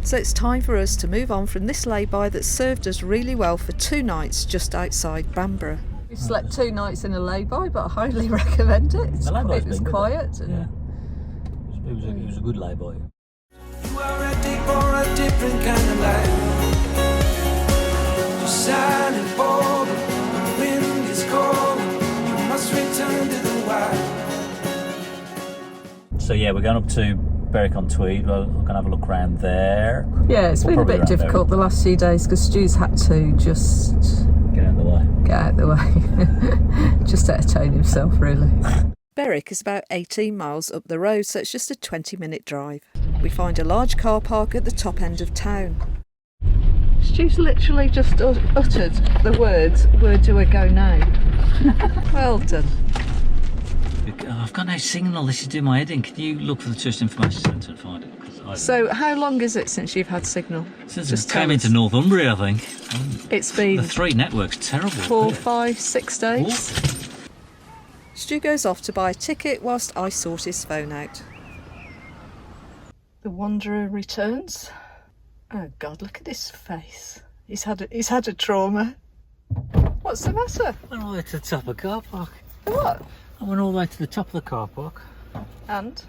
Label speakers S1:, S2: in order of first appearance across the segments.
S1: So it's time for us to move on from this lay-by that served us really well for 2 nights just outside Bamborough. We slept 2 nights in a lay-by, but I highly recommend it. It was quiet.
S2: Yeah. It was a good lay-by.
S3: You are ready for a different kind of life. You're shining bold, the wind is cold. You must return to the wild.
S2: So yeah, we're going up to Berwick-Upon-Tweed. We're going to have a look around there.
S1: Yeah, it's been a bit difficult the last few days because Stu's had to just
S2: get out of the way.
S1: Just entertain himself, really. Berwick is about 18 miles up the road, so it's just a 20-minute drive. We find a large car park at the top end of town. Stu's literally just uttered the words, "Where do I go now?" Well done.
S2: I've got no signal. This is doing my head in. Can you look for the tourist information centre and find it?
S1: So how long is it since you've had signal?
S2: Since it came into Northumbria, I think.
S1: It's been...
S2: The 3 networks, terrible.
S1: 4, 5, 6 days. Ooh. Stu goes off to buy a ticket whilst I sort his phone out. The wanderer returns. Oh God, look at his face. He's had a trauma. What's the matter?
S2: I went all the way to the top of the car park.
S1: The what?
S2: I went all the way to the top of the car park.
S1: And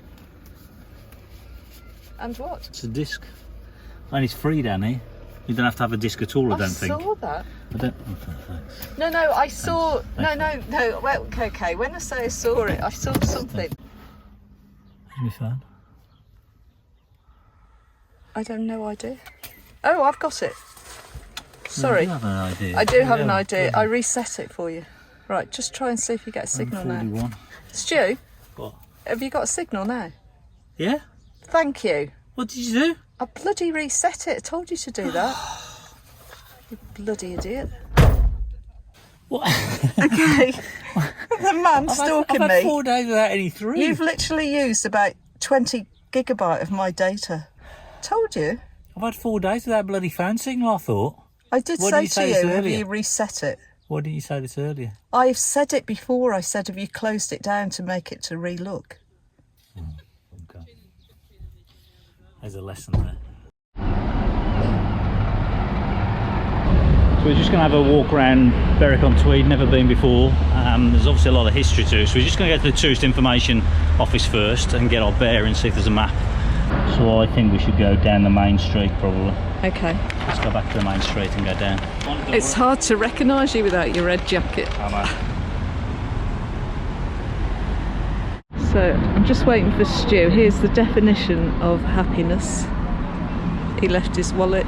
S1: what?
S2: It's a disc. And it's free down here. You don't have to have a disc at all, I don't think.
S1: I saw that.
S2: I don't. Oh, thanks.
S1: No, I saw. Thanks. No. Well, okay. When I say I saw it, I saw something.
S2: Where's my phone?
S1: I have no idea. Oh, I've got it. Sorry.
S2: No, I do have an idea.
S1: I do have an idea. I reset it for you. Right, just try and see if you get a signal now. Stu?
S2: What?
S1: Have you got a signal now?
S2: Yeah?
S1: Thank you.
S2: What did you do?
S1: I bloody reset it. I told you to do that. You bloody idiot.
S2: What?
S1: Okay. The man stalking me.
S2: I've had 4 days without any through.
S1: You've literally used about 20 gigabyte of my data. Told you.
S2: I've had 4 days without bloody phone signal, I thought.
S1: I did say to you, have you reset it?
S2: Why didn't you say this earlier?
S1: I've said it before. I said, have you closed it down to make it to re-look?
S2: Okay. There's a lesson there. So we're just going to have a walk around Berwick-Upon-Tweed, never been before. There's obviously a lot of history to it, so we're just going to go to the Tourist Information Office first and get our bearings, see if there's a map. So I think we should go down the main street probably. Okay. Let's go back to the main street and go down.
S1: It's hard to recognise you without your red jacket.
S2: I
S1: know. So I'm just waiting for Stu. Here's the definition of happiness. He left his wallet.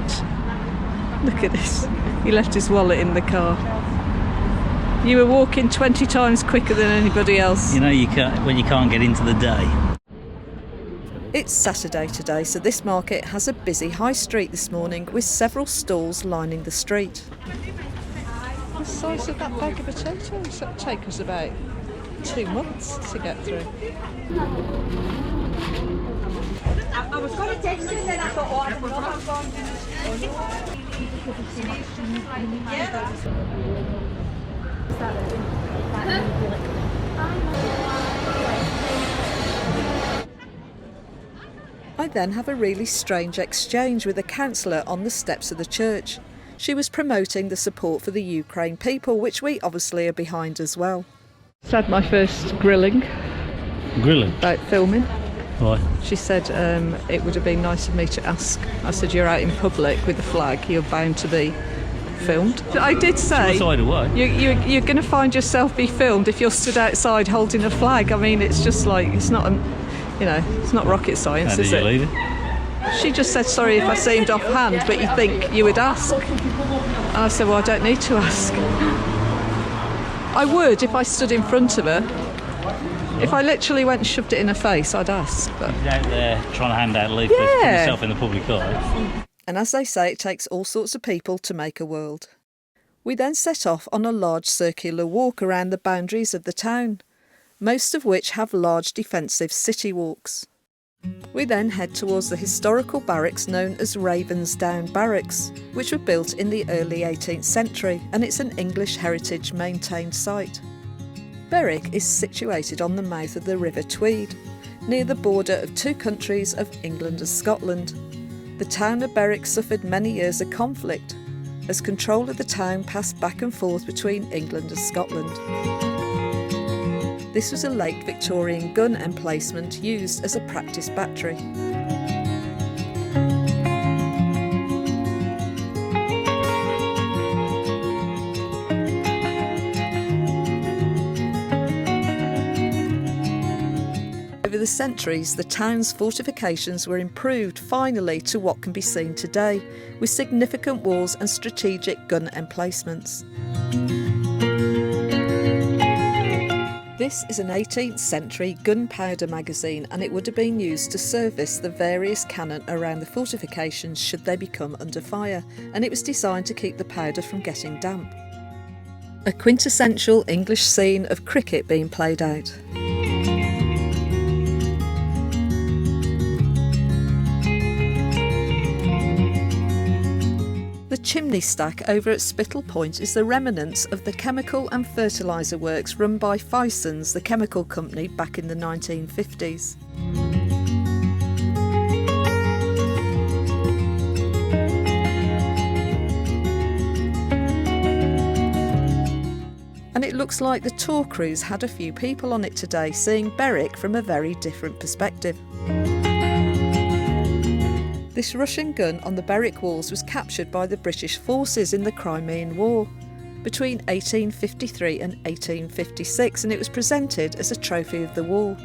S1: Look at this. He left his wallet in the car. You were walking 20 times quicker than anybody else.
S2: You know, when you can't get into the day.
S1: It's Saturday today, so this market has a busy high street this morning with several stalls lining the street. The size of that bag of potatoes, that'll take us about 2 months to get through.
S4: I was going to text you and then I thought, oh, I don't
S1: I then have a really strange exchange with a counsellor on the steps of the church. She was promoting the support for the Ukraine people, which we obviously are behind as well. Just had my first grilling.
S2: Grilling?
S1: About filming.
S2: Why?
S1: She said it would have been nice of me to ask. I said, you're out in public with the flag, you're bound to be filmed. I did say, you're going to find yourself be filmed if you're stood outside holding a flag. I mean, it's just like, it's not it's not rocket science, is it? She just said, sorry if I seemed offhand, but you think you would ask. And I said, well, I don't need to ask. I would if I stood in front of her. If I literally went and shoved it in her face, I'd ask. But
S2: you're out there trying to hand out leaflets, put yourself in the public eye.
S1: And as they say, it takes all sorts of people to make a world. We then set off on a large circular walk around the boundaries of the town, most of which have large defensive city walks. We then head towards the historical barracks known as Ravensdown Barracks, which were built in the early 18th century, and it's an English heritage maintained site. Berwick is situated on the mouth of the River Tweed, near the border of 2 countries of England and Scotland. The town of Berwick suffered many years of conflict, as control of the town passed back and forth between England and Scotland. This was a late Victorian gun emplacement used as a practice battery. Over the centuries, the town's fortifications were improved finally to what can be seen today, with significant walls and strategic gun emplacements. This is an 18th century gunpowder magazine, and it would have been used to service the various cannon around the fortifications should they become under fire, and it was designed to keep the powder from getting damp. A quintessential English scene of cricket being played out. The chimney stack over at Spittal Point is the remnants of the chemical and fertiliser works run by Fison's, the chemical company, back in the 1950s. And it looks like the tour cruise had a few people on it today, seeing Berwick from a very different perspective. This Russian gun on the Berwick walls was captured by the British forces in the Crimean War between 1853 and 1856, and it was presented as a trophy of the war.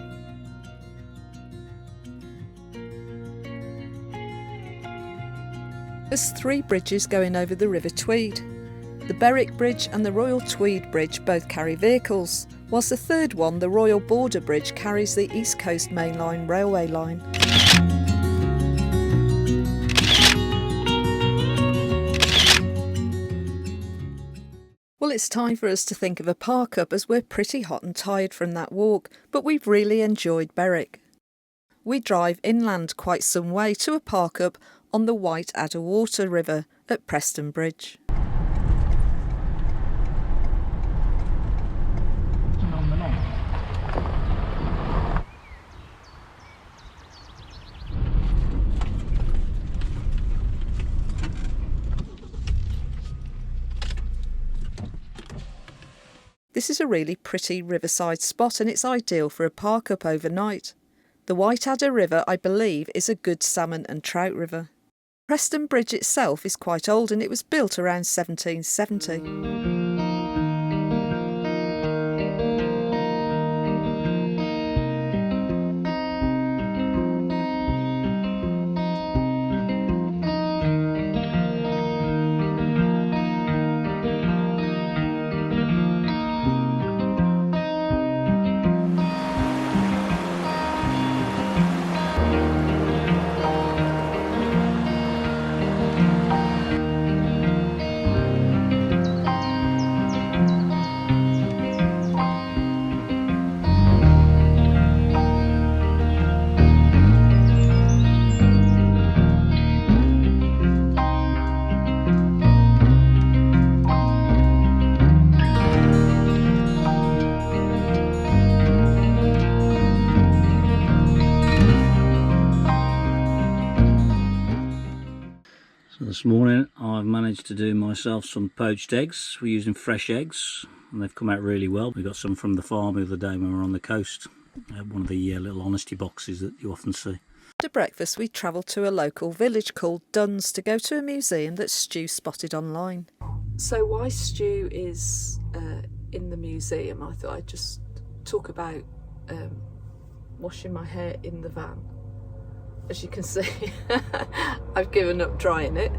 S1: There's 3 bridges going over the River Tweed. The Berwick Bridge and the Royal Tweed Bridge both carry vehicles, whilst the third one, the Royal Border Bridge, carries the East Coast Main Line railway line. Well, it's time for us to think of a park up, as we're pretty hot and tired from that walk, but we've really enjoyed Berwick. We drive inland quite some way to a park up on the WhiteAdder Water River at Preston Bridge. This is a really pretty riverside spot, and it's ideal for a park up overnight. The WhiteAdder River, I believe, is a good salmon and trout river. Preston Bridge itself is quite old, and it was built around 1770.
S2: This morning I've managed to do myself some poached eggs. We're using fresh eggs and they've come out really well. We got some from the farm the other day when we were on the coast. One of the little honesty boxes that you often see.
S1: After breakfast we travelled to a local village called Duns to go to a museum that Stu spotted online. So why Stu is in the museum, I thought I'd just talk about washing my hair in the van. As you can see, I've given up drying it.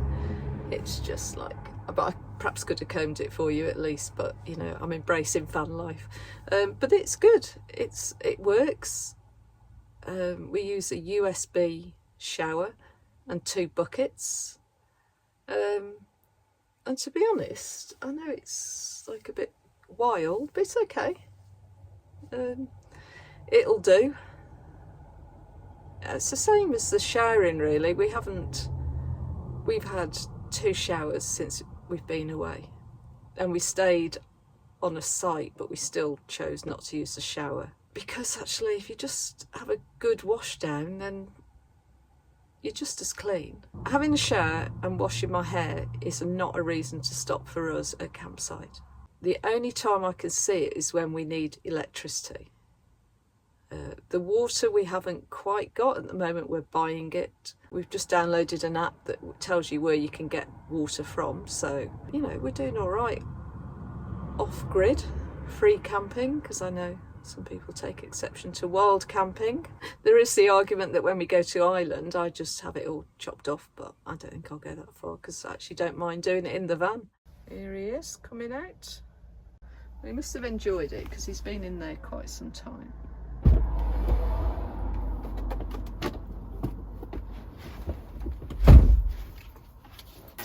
S1: It's just like, but I perhaps could have combed it for you at least, but you know, I'm embracing van life. But it's good, it works. We use a USB shower and 2 buckets. And to be honest, I know it's like a bit wild, but it's okay. It'll do. It's the same as the showering really. We've had 2 showers since we've been away, and we stayed on a site, but we still chose not to use the shower because actually if you just have a good wash down, then you're just as clean. Having a shower and washing my hair is not a reason to stop for us at campsite. The only time I can see it is when we need electricity. The water we haven't quite got at the moment, we're buying it. We've just downloaded an app that tells you where you can get water from, so, you know, we're doing all right. Off-grid, free camping, because I know some people take exception to wild camping. There is the argument that when we go to Ireland, I just have it all chopped off, but I don't think I'll go that far, because I actually don't mind doing it in the van. Here he is, coming out. He must have enjoyed it, because he's been in there quite some time.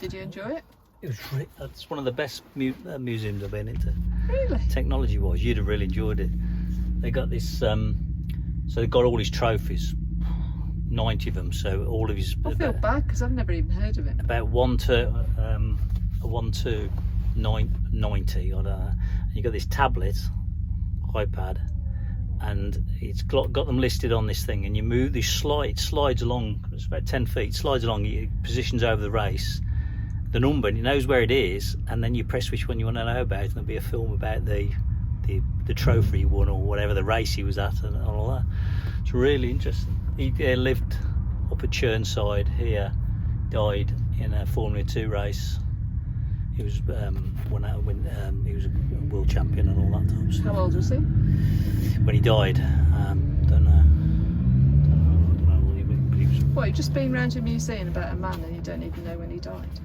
S1: Did you enjoy it?
S2: It was that's one of the best museums I've been into.
S1: Really?
S2: Technology-wise, you'd have really enjoyed it. They got this, so they got all his trophies, 90 of them. So all of his.
S1: I feel bad because I've never even heard of it.
S2: About 1 to 90, or and you got this tablet, iPad, and it's got them listed on this thing. And you move these slides along. It's about 10 feet. Slides along. It positions over the race. The number, and it knows where it is, and then you press which one you want to know about, and there'll be a film about the trophy he won or whatever the race he was at and all that. It's really interesting. He lived up at Churnside here, died in a Formula 2 race. He was when he was a world champion and all that type of stuff.
S1: How old was he?
S2: When he died, don't know what he was.
S1: What, you've just been round a museum about a man and you don't even know when he died?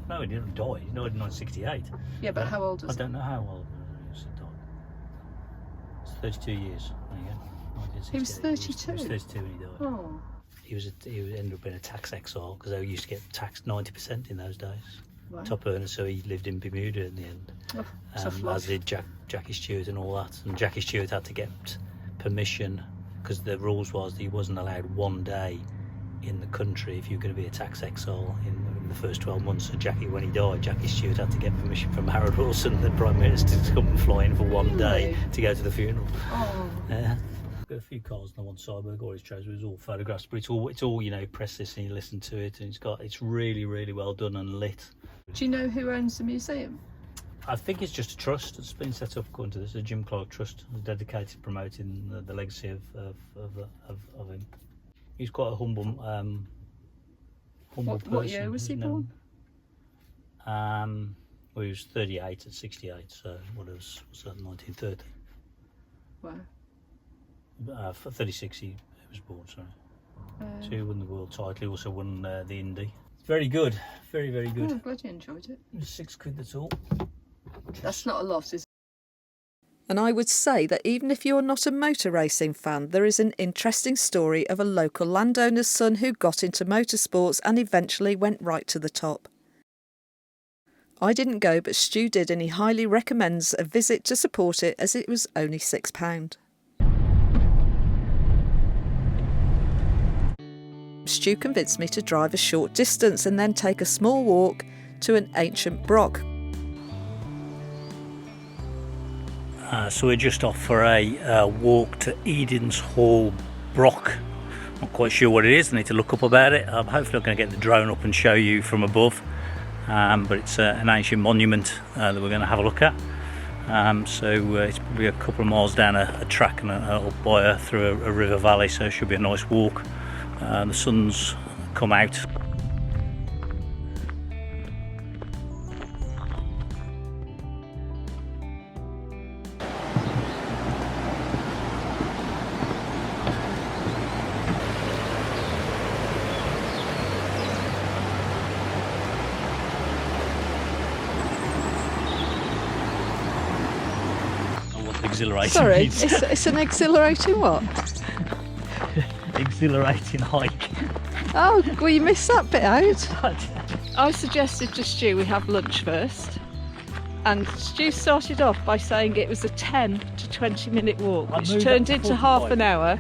S2: No, he didn't die. He died in 1968.
S1: Yeah, but how old was he?
S2: I don't know how old he died. It's 32 years. There you go.
S1: He was 32?
S2: He was 32 when he died.
S1: Oh.
S2: He ended up being a tax exile because they used to get taxed 90% in those days.
S1: Wow.
S2: Top earner, so he lived in Bermuda in the end.
S1: Oh,
S2: as did Jackie Stewart and all that. And Jackie Stewart had to get permission because the rules was that he wasn't allowed 1 day in the country if you're going to be a tax exile in the first 12 months. So when he died, Jackie Stewart had to get permission from Harold Wilson, the Prime Minister, to come and fly in for 1 day to go to the funeral.
S1: Oh.
S2: Yeah. Got a few cars on one side where all his treasures, it was all photographs, but it's all you know, press this and you listen to it, and it's really, really well done and lit.
S1: Do you know who owns the museum?
S2: I think it's just a trust that's been set up according to this, a Jim Clarke trust, dedicated to promoting the legacy of him. He's quite a humble person.
S1: What year was he born?
S2: Well, he was 38 at 68, so what was that, 1930?
S1: Wow.
S2: For 36 he was born, sorry. So he won the world title, he also won the Indy. Very good, very, very good.
S1: Oh, I'm glad you enjoyed it.
S2: It was £6, that's all.
S1: That's not a lot, is it?
S5: And I would say that even if you're not a motor racing fan, there is an interesting story of a local landowner's son who got into motorsports and eventually went right to the top. I didn't go, but Stu did, and he highly recommends a visit to support it as it was only £6. Stu convinced me to drive a short distance and then take a small walk to an ancient broch.
S2: So we're just off for a walk to Edin's Hall Broch. Not quite sure what it is, I need to look up about it. I'm hopefully going to get the drone up and show you from above. But it's an ancient monument that we're going to have a look at. So it's probably a couple of miles down a track and a little boyer through a river valley, so it should be a nice walk. The sun's come out. Exhilarating.
S1: Sorry, it's an exhilarating what?
S2: Exhilarating hike.
S1: Oh, well, you missed that bit out. I suggested to Stu we have lunch first, and Stu started off by saying it was a 10 to 20 minute walk, which turned into half an hour,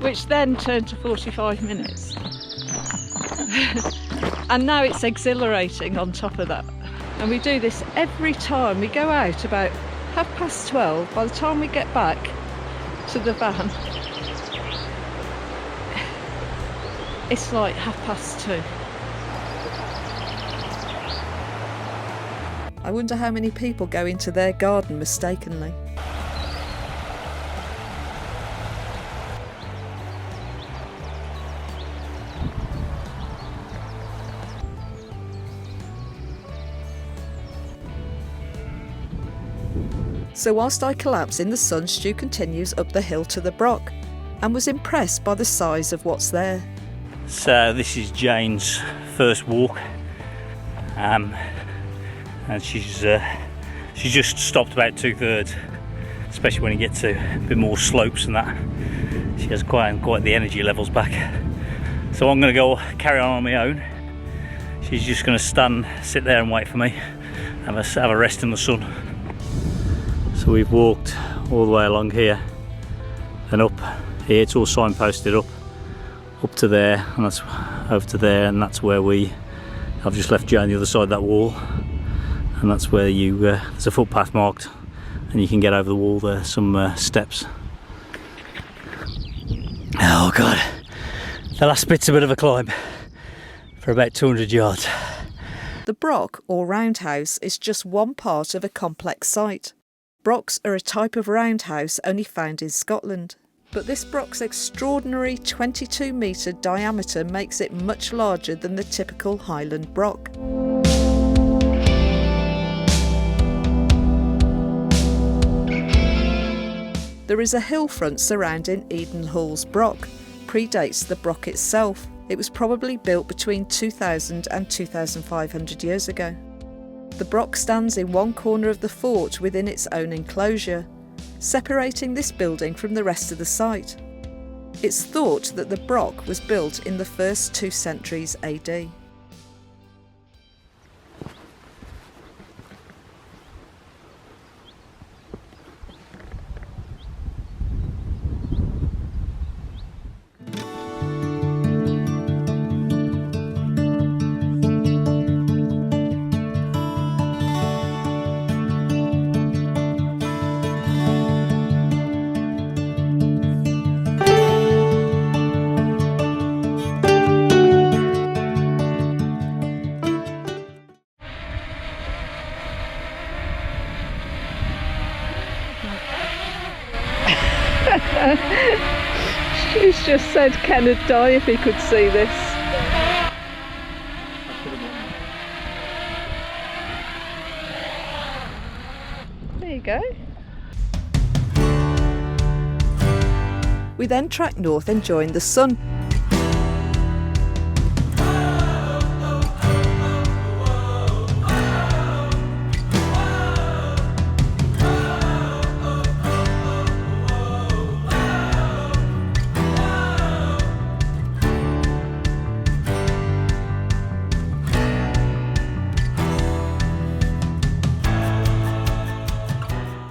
S1: which then turned to 45 minutes. And now it's exhilarating on top of that. And we do this every time we go out about 12:30. By the time we get back to the van, It's like 2:30.
S5: I wonder how many people go into their garden mistakenly. So whilst I collapse in the sun, Stu continues up the hill to the Broch and was impressed by the size of what's there.
S2: So this is Jane's first walk, and she's just stopped about 2/3, especially when you get to a bit more slopes and that. She has quite the energy levels back. So I'm going to go carry on my own. She's just going to sit there and wait for me, have a rest in the sun. So we've walked all the way along here and up here. It's all signposted up to there, and that's over to there, and that's where I've just left Jane the other side of that wall, and that's where there's a footpath marked, and you can get over the wall. There some steps. Oh god, the last bit's a bit of a climb for about 200 yards.
S5: The Broch, or roundhouse, is just one part of a complex site. Brochs are a type of roundhouse only found in Scotland. But this Broch's extraordinary 22-metre diameter makes it much larger than the typical Highland Broch. There is a hill front surrounding Edin Hall's Broch. Predates the Broch itself. It was probably built between 2000 and 2500 years ago. The Broch stands in one corner of the fort within its own enclosure, separating this building from the rest of the site. It's thought that the Broch was built in the first 2 centuries AD.
S1: She's just said Ken would die if he could see this. There you go.
S5: We then track north enjoying the sun.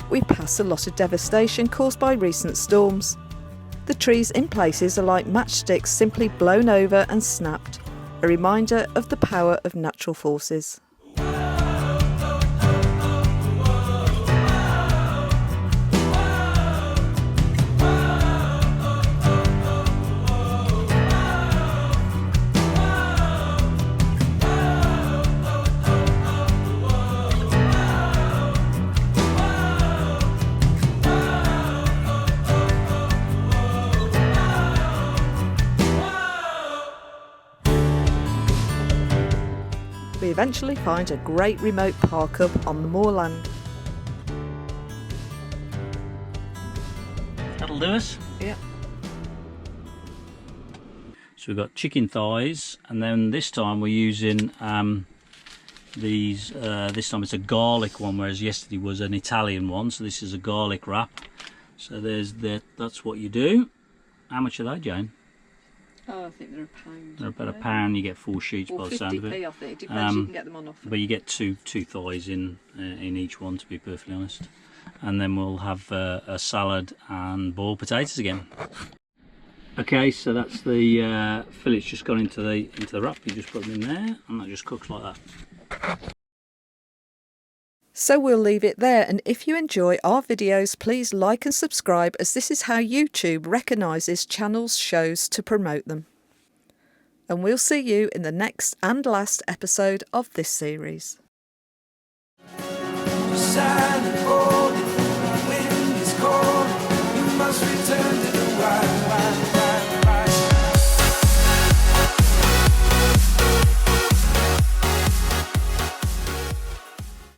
S5: We pass a lot of devastation caused by recent storms. The trees in places are like matchsticks simply blown over and snapped, a reminder of the power of natural forces. We eventually find a great remote park up on the moorland.
S2: That'll do us.
S1: Yeah.
S2: So we've got chicken thighs, and then this time we're using these. This time it's a garlic one, whereas yesterday was an Italian one. So this is a garlic wrap. So there's that. That's what you do. How much are they, Jane?
S1: Oh, I think they're £1.
S2: They're about £1. You get 4 sheets by the sound of it.
S1: 50p, I think. It depends. You can get them on offer.
S2: But you get two thighs in each one, to be perfectly honest. And then we'll have a salad and boiled potatoes again. Okay, so that's the fillets just gone into the wrap. You just put them in there, and that just cooks like that.
S5: So we'll leave it there, and if you enjoy our videos, please like and subscribe, as this is how YouTube recognises channels' shows to promote them. and we'll see you in the next and last episode of this series.
S3: Silent, bold, wind is cold. You must return to the wild.